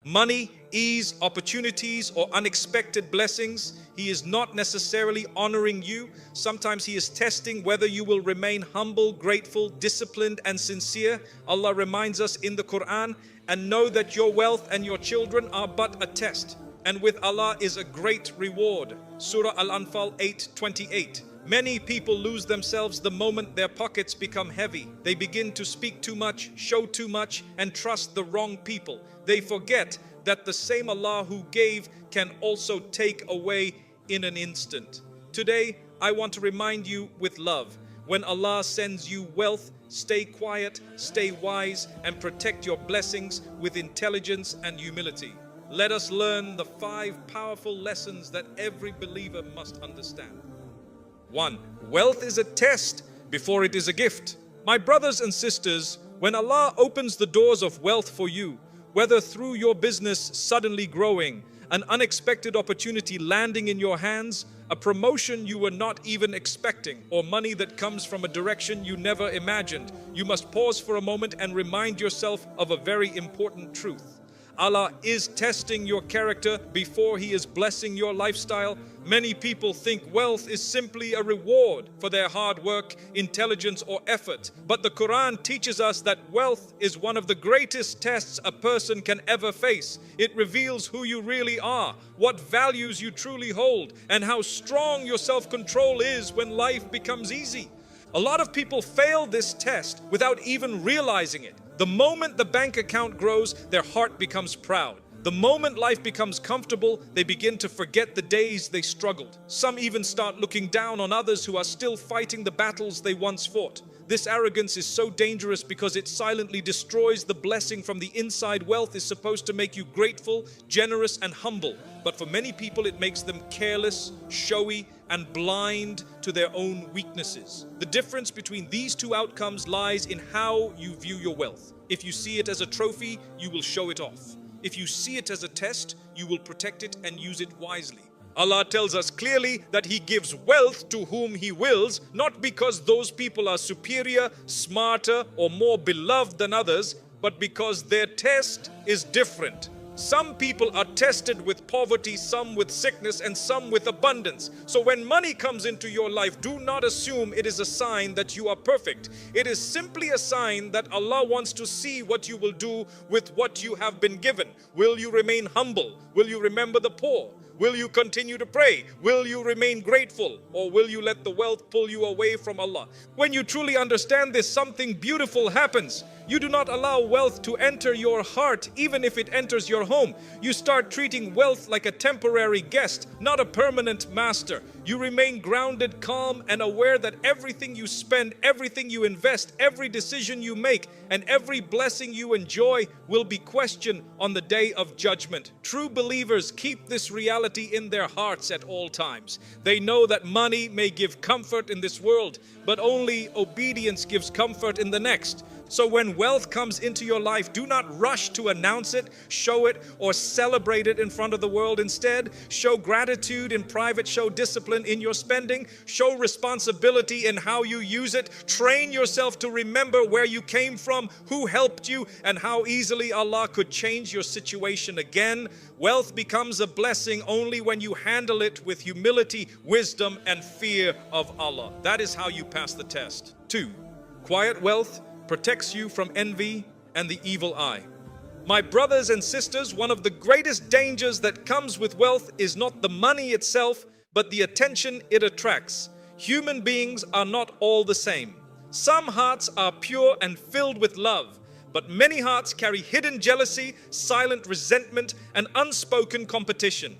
Money, ease, opportunities, or unexpected blessings, He is not necessarily honoring you. Sometimes He is testing whether you will remain humble, grateful, disciplined, and sincere. Allah reminds us in the Quran, and know that your wealth and your children are but a test, and with Allah is a great reward. Surah Al-Anfal 8:28. Many people lose themselves the moment their pockets become heavy. They begin to speak too much, show too much, and trust the wrong people. They forget that the same Allah who gave can also take away in an instant. Today, I want to remind you with love, when Allah sends you wealth, stay quiet, stay wise, and protect your blessings with intelligence and humility. Let us learn the 5 powerful lessons that every believer must understand. 1. Wealth is a test before it is a gift. My brothers and sisters, when Allah opens the doors of wealth for you, whether through your business suddenly growing, an unexpected opportunity landing in your hands, a promotion you were not even expecting, or money that comes from a direction you never imagined, you must pause for a moment and remind yourself of a very important truth. Allah is testing your character before He is blessing your lifestyle. Many people think wealth is simply a reward for their hard work, intelligence, or effort. But the Quran teaches us that wealth is one of the greatest tests a person can ever face. It reveals who you really are, what values you truly hold, and how strong your self-control is when life becomes easy. A lot of people fail this test without even realizing it. The moment the bank account grows, their heart becomes proud. The moment life becomes comfortable, they begin to forget the days they struggled. Some even start looking down on others who are still fighting the battles they once fought. This arrogance is so dangerous because it silently destroys the blessing from the inside. Wealth is supposed to make you grateful, generous, and humble. But for many people, it makes them careless, showy, and blind to their own weaknesses. The difference between these two outcomes lies in how you view your wealth. If you see it as a trophy, you will show it off. If you see it as a test, you will protect it and use it wisely. Allah tells us clearly that He gives wealth to whom He wills, not because those people are superior, smarter, or more beloved than others, but because their test is different. Some people are tested with poverty, some with sickness, and some with abundance. So when money comes into your life, do not assume it is a sign that you are perfect. It is simply a sign that Allah wants to see what you will do with what you have been given. Will you remain humble? Will you remember the poor? Will you continue to pray? Will you remain grateful? Or will you let the wealth pull you away from Allah? When you truly understand this, something beautiful happens. You do not allow wealth to enter your heart, even if it enters your home. You start treating wealth like a temporary guest, not a permanent master. You remain grounded, calm, and aware that everything you spend, everything you invest, every decision you make, and every blessing you enjoy will be questioned on the day of judgment. True believers keep this reality in their hearts at all times. They know that money may give comfort in this world, but only obedience gives comfort in the next. So when wealth comes into your life, do not rush to announce it, show it, or celebrate it in front of the world. Instead, show gratitude in private, show discipline in your spending, show responsibility in how you use it. Train yourself to remember where you came from, who helped you, and how easily Allah could change your situation again. Wealth becomes a blessing only when you handle it with humility, wisdom, and fear of Allah. That is how you pass the test. 2. Quiet wealth protects you from envy and the evil eye. My brothers and sisters, one of the greatest dangers that comes with wealth is not the money itself, but the attention it attracts. Human beings are not all the same. Some hearts are pure and filled with love, but many hearts carry hidden jealousy, silent resentment, and unspoken competition.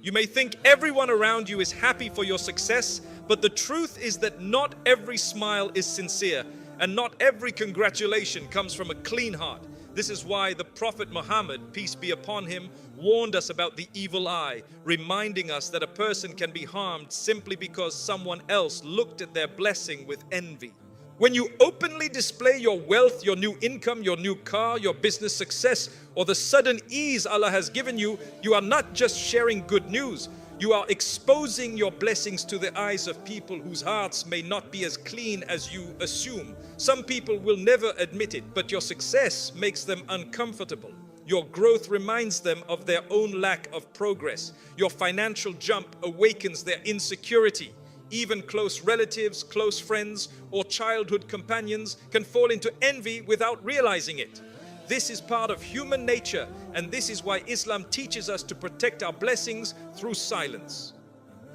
You may think everyone around you is happy for your success, but the truth is that not every smile is sincere, and not every congratulation comes from a clean heart. This is why the Prophet Muhammad, peace be upon him, warned us about the evil eye, reminding us that a person can be harmed simply because someone else looked at their blessing with envy. When you openly display your wealth, your new income, your new car, your business success, or the sudden ease Allah has given you, you are not just sharing good news. You are exposing your blessings to the eyes of people whose hearts may not be as clean as you assume. Some people will never admit it, but your success makes them uncomfortable. Your growth reminds them of their own lack of progress. Your financial jump awakens their insecurity. Even close relatives, close friends, or childhood companions can fall into envy without realizing it. This is part of human nature, and this is why Islam teaches us to protect our blessings through silence.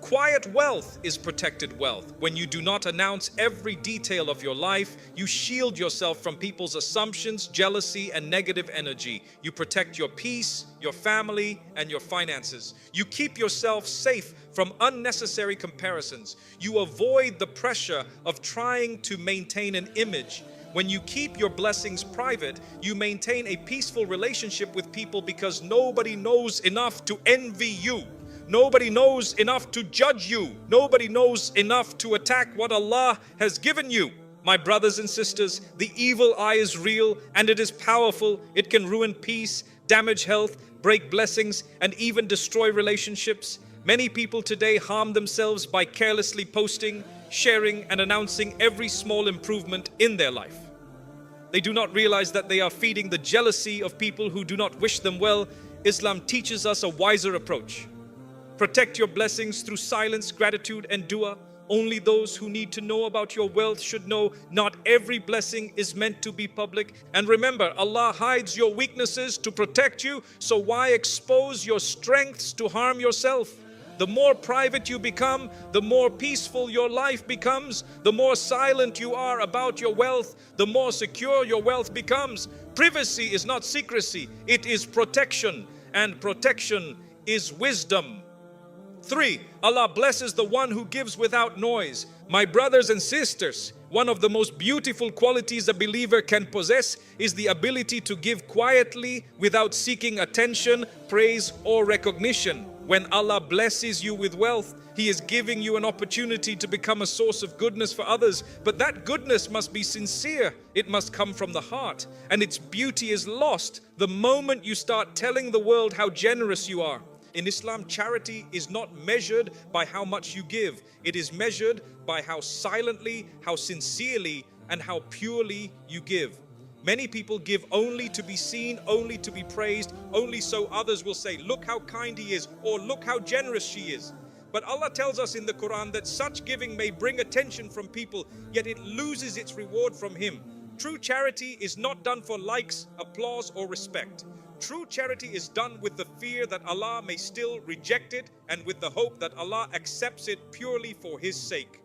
Quiet wealth is protected wealth. When you do not announce every detail of your life, you shield yourself from people's assumptions, jealousy, and negative energy. You protect your peace, your family, and your finances. You keep yourself safe from unnecessary comparisons. You avoid the pressure of trying to maintain an image. When you keep your blessings private, you maintain a peaceful relationship with people because nobody knows enough to envy you. Nobody knows enough to judge you. Nobody knows enough to attack what Allah has given you. My brothers and sisters, the evil eye is real and it is powerful. It can ruin peace, damage health, break blessings, and even destroy relationships. Many people today harm themselves by carelessly posting, sharing, and announcing every small improvement in their life. They do not realize that they are feeding the jealousy of people who do not wish them well. Islam teaches us a wiser approach. Protect your blessings through silence, gratitude, and dua. Only those who need to know about your wealth should know not every blessing is meant to be public. And remember, Allah hides your weaknesses to protect you, so why expose your strengths to harm yourself? The more private you become, the more peaceful your life becomes. The more silent you are about your wealth, the more secure your wealth becomes. Privacy is not secrecy, it is protection, and protection is wisdom. 3. Allah blesses the one who gives without noise. My brothers and sisters, one of the most beautiful qualities a believer can possess is the ability to give quietly without seeking attention, praise, or recognition. When Allah blesses you with wealth, He is giving you an opportunity to become a source of goodness for others. But that goodness must be sincere. It must come from the heart. And its beauty is lost the moment you start telling the world how generous you are. In Islam, charity is not measured by how much you give. It is measured by how silently, how sincerely, and how purely you give. Many people give only to be seen, only to be praised, only so others will say, look how kind he is, or look how generous she is. But Allah tells us in the Quran that such giving may bring attention from people, yet it loses its reward from Him. True charity is not done for likes, applause, or respect. True charity is done with the fear that Allah may still reject it and with the hope that Allah accepts it purely for His sake.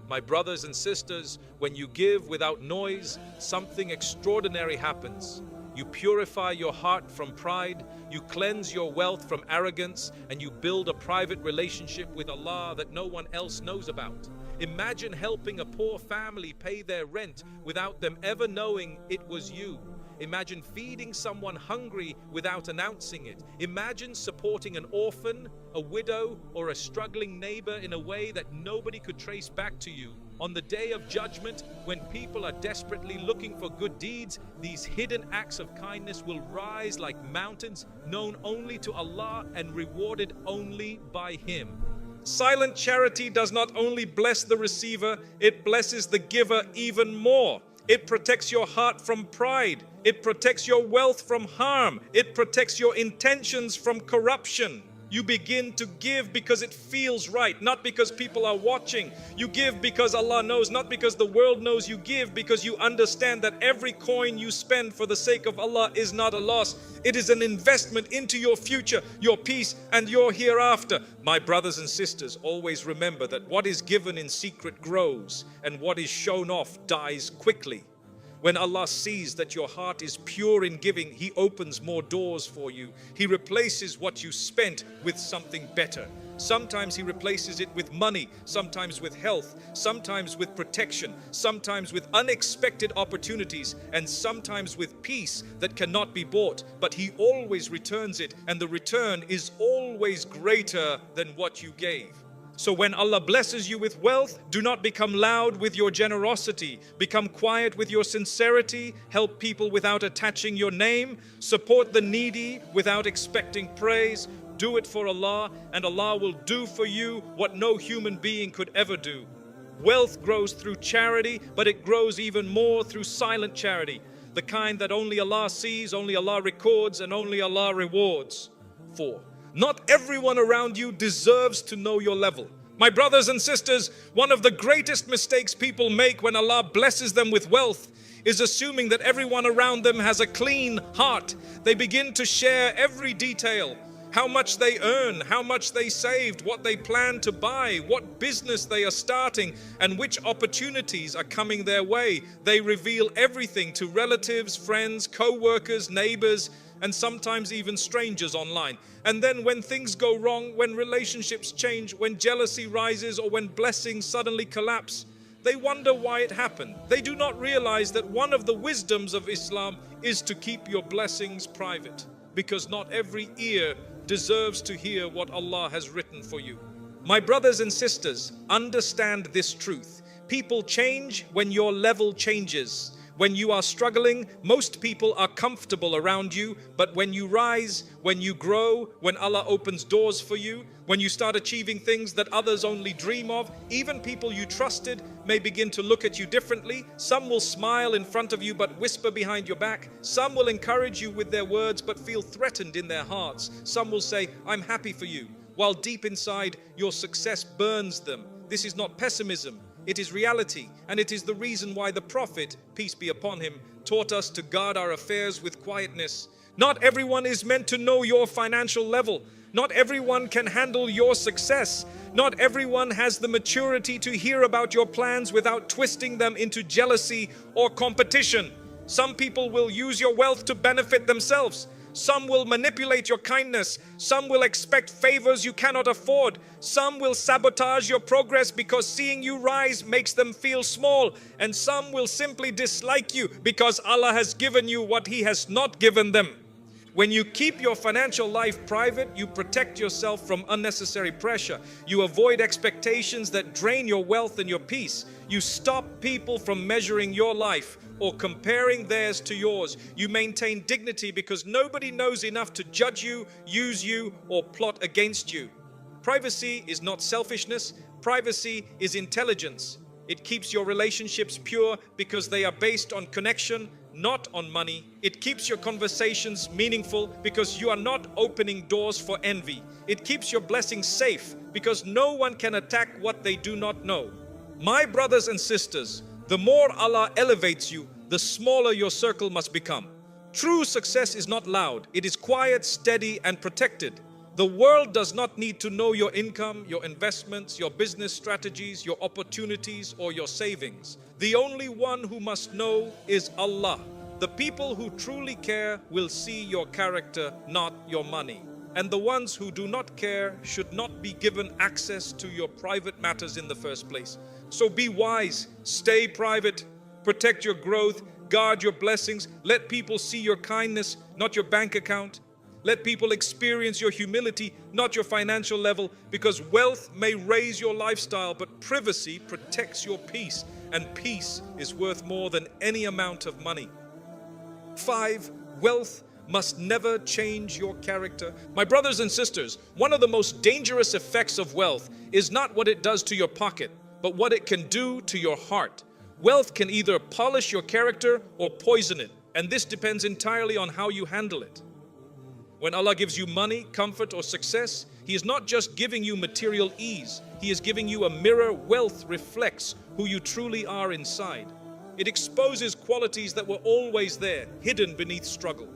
My brothers and sisters, when you give without noise, something extraordinary happens. You purify your heart from pride, you cleanse your wealth from arrogance, and you build a private relationship with Allah that no one else knows about. Imagine helping a poor family pay their rent without them ever knowing it was you. Imagine feeding someone hungry without announcing it. Imagine supporting an orphan, a widow, or a struggling neighbor in a way that nobody could trace back to you. On the day of judgment, when people are desperately looking for good deeds, these hidden acts of kindness will rise like mountains, known only to Allah and rewarded only by Him. Silent charity does not only bless the receiver, it blesses the giver even more. It protects your heart from pride. It protects your wealth from harm. It protects your intentions from corruption. You begin to give because it feels right, not because people are watching. You give because Allah knows, not because the world knows. You give because you understand that every coin you spend for the sake of Allah is not a loss. It is an investment into your future, your peace, and your hereafter. My brothers and sisters, always remember that what is given in secret grows, and what is shown off dies quickly. When Allah sees that your heart is pure in giving, He opens more doors for you. He replaces what you spent with something better. Sometimes He replaces it with money, sometimes with health, sometimes with protection, sometimes with unexpected opportunities, and sometimes with peace that cannot be bought. But He always returns it, and the return is always greater than what you gave. So when Allah blesses you with wealth, do not become loud with your generosity. Become quiet with your sincerity. Help people without attaching your name. Support the needy without expecting praise. Do it for Allah, and Allah will do for you what no human being could ever do. Wealth grows through charity, but it grows even more through silent charity. the kind that only Allah sees, only Allah records, and only Allah rewards. 4. Not everyone around you deserves to know your level. My brothers and sisters, one of the greatest mistakes people make when Allah blesses them with wealth is assuming that everyone around them has a clean heart. They begin to share every detail. How much they earn, how much they saved, what they plan to buy, what business they are starting, and which opportunities are coming their way. They reveal everything to relatives, friends, co-workers, neighbors, and sometimes even strangers online. And then when things go wrong, when relationships change, when jealousy rises, or when blessings suddenly collapse, they wonder why it happened. They do not realize that one of the wisdoms of Islam is to keep your blessings private, because not every ear deserves to hear what Allah has written for you. My brothers and sisters, understand this truth. People change when your level changes. When you are struggling, most people are comfortable around you, but when you rise, when you grow, when Allah opens doors for you, when you start achieving things that others only dream of, even people you trusted may begin to look at you differently. Some will smile in front of you but whisper behind your back. Some will encourage you with their words but feel threatened in their hearts. Some will say, "I'm happy for you," while deep inside your success burns them. This is not pessimism. It is reality, and it is the reason why the Prophet, peace be upon him, taught us to guard our affairs with quietness. Not everyone is meant to know your financial level. Not everyone can handle your success. Not everyone has the maturity to hear about your plans without twisting them into jealousy or competition. Some people will use your wealth to benefit themselves. Some will manipulate your kindness. Some will expect favors you cannot afford. Some will sabotage your progress because seeing you rise makes them feel small. And some will simply dislike you because Allah has given you what He has not given them. When you keep your financial life private, you protect yourself from unnecessary pressure. You avoid expectations that drain your wealth and your peace. You stop people from measuring your life or comparing theirs to yours. You maintain dignity because nobody knows enough to judge you, use you, or plot against you. Privacy is not selfishness. Privacy is intelligence. It keeps your relationships pure because they are based on connection, not on money. It keeps your conversations meaningful because you are not opening doors for envy. It keeps your blessings safe because no one can attack what they do not know. My brothers and sisters, the more Allah elevates you, the smaller your circle must become. True success is not loud. It is quiet, steady, and protected. The world does not need to know your income, your investments, your business strategies, your opportunities, or your savings. The only one who must know is Allah. The people who truly care will see your character, not your money. And the ones who do not care should not be given access to your private matters in the first place. So be wise, stay private, protect your growth, guard your blessings, let people see your kindness, not your bank account. Let people experience your humility, not your financial level, because wealth may raise your lifestyle, but privacy protects your peace, and peace is worth more than any amount of money. 5. Wealth must never change your character. My brothers and sisters, one of the most dangerous effects of wealth is not what it does to your pocket, but what it can do to your heart. Wealth can either polish your character or poison it, and this depends entirely on how you handle it. When Allah gives you money, comfort, or success, He is not just giving you material ease. He is giving you a mirror. Wealth reflects who you truly are inside. It exposes qualities that were always there, hidden beneath struggle.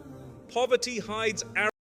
Poverty hides arrogance.